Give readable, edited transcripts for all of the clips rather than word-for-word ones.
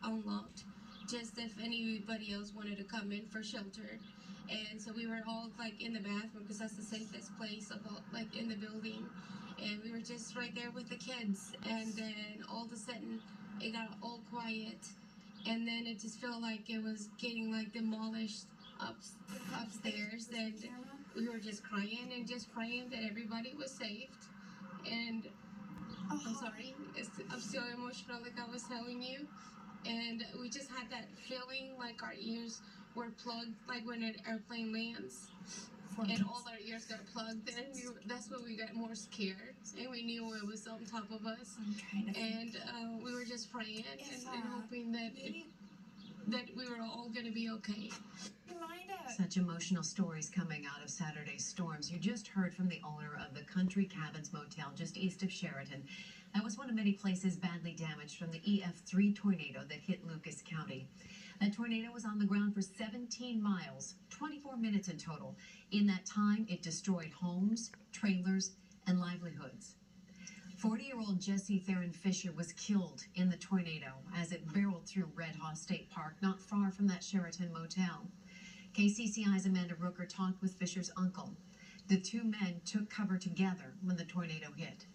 unlocked, just if anybody else wanted to come in for shelter. And so we were all like in the bathroom because that's the safest place about like in the building. And we were just right there with the kids. And then all of a sudden it got all quiet. And then it just felt like it was getting like demolished upstairs. And we were just crying and just praying that everybody was saved. And I'm sorry, I'm still emotional like I was telling you. And we just had that feeling like our ears were plugged, like when an airplane lands. And all our ears got plugged, and that's when we got more scared, and we knew it was on top of us. And we were just praying and hoping that we were all going to be okay. Such emotional stories coming out of Saturday's storms. You just heard from the owner of the Country Cabins Motel just east of Chariton. That was one of many places badly damaged from the EF3 tornado that hit Lucas County. That tornado was on the ground for 17 miles, 24 minutes in total. In that time, it destroyed homes, trailers, and livelihoods. 40-year-old Jesse Theron Fisher was killed in the tornado as it barreled through Red Haw State Park, not far from that Chariton motel. KCCI's Amanda Rooker talked with Fisher's uncle. The two men took cover together when the tornado hit.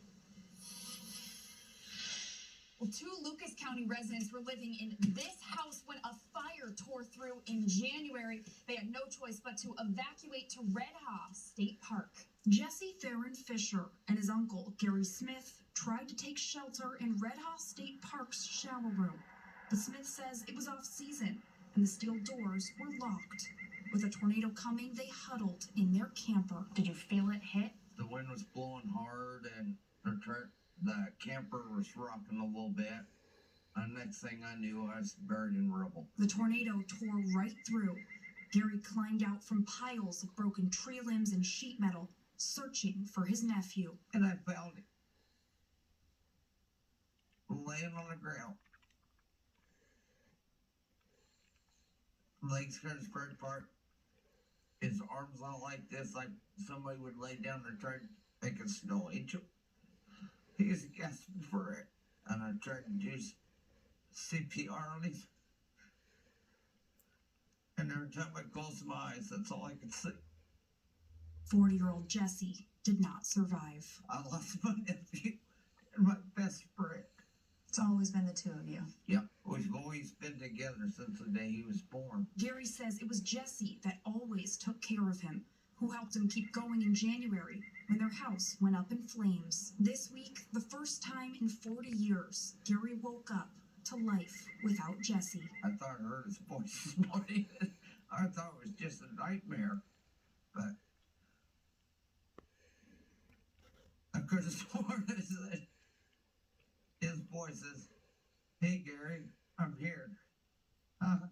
Well, 2 Lucas County residents were living in this house when a fire tore through in January. They had no choice but to evacuate to Red Haw State Park. Jesse Theron Fisher and his uncle, Gary Smith, tried to take shelter in Red Haw State Park's shower room. But Smith says it was off-season and the steel doors were locked. With a tornado coming, they huddled in their camper. Did you feel it hit? The wind was blowing hard and the camper was rocking a little bit. And next thing I knew, I was buried in rubble. The tornado tore right through. Gary climbed out from piles of broken tree limbs and sheet metal, searching for his nephew. And I found him laying on the ground. Legs kind of spread apart. His arms out like this, like somebody would lay down and try to make a snow angel. He was gasping for it, and I tried to do CPR on him. And every time I closed my eyes, that's all I could see. 40-year-old Jesse did not survive. I lost my nephew and my best friend. It's always been the two of you. Yep, we've always been together since the day he was born. Gary says it was Jesse that always took care of him, who helped him keep going in January when their house went up in flames. This week, the first time in 40 years, Gary woke up to life without Jesse. I thought I heard his voice this morning. I thought it was just a nightmare, but I could have sworn that his voice says, "Hey Gary, I'm here." And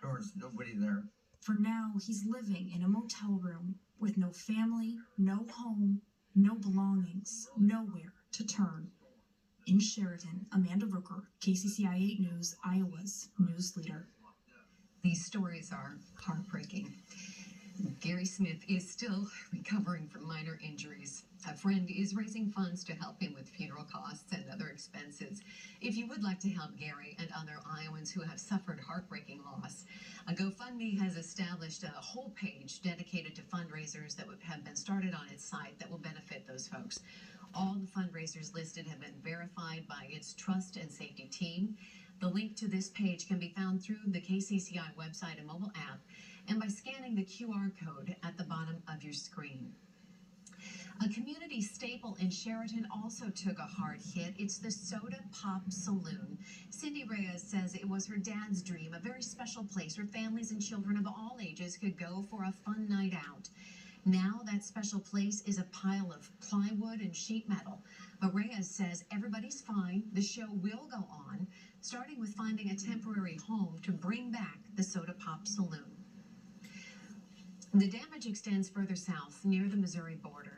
there was nobody there. For now, he's living in a motel room with no family, no home, no belongings, nowhere to turn. In Sheridan, Amanda Rooker, KCCI 8 News, Iowa's news leader. These stories are heartbreaking. Gary Smith is still recovering from minor injuries. A friend is raising funds to help him with funeral costs and other expenses. If you would like to help Gary and other Iowans who have suffered heartbreaking loss, a GoFundMe has established a whole page dedicated to fundraisers that have been started on its site that will benefit those folks. All the fundraisers listed have been verified by its trust and safety team. The link to this page can be found through the KCCI website and mobile app and by scanning the QR code at the bottom of your screen. A community staple in Chariton also took a hard hit. It's the Soda Pop Saloon. Cindy Reyes says it was her dad's dream, a very special place where families and children of all ages could go for a fun night out. Now that special place is a pile of plywood and sheet metal. But Reyes says everybody's fine. The show will go on, starting with finding a temporary home to bring back the Soda Pop Saloon. The damage extends further south near the Missouri border.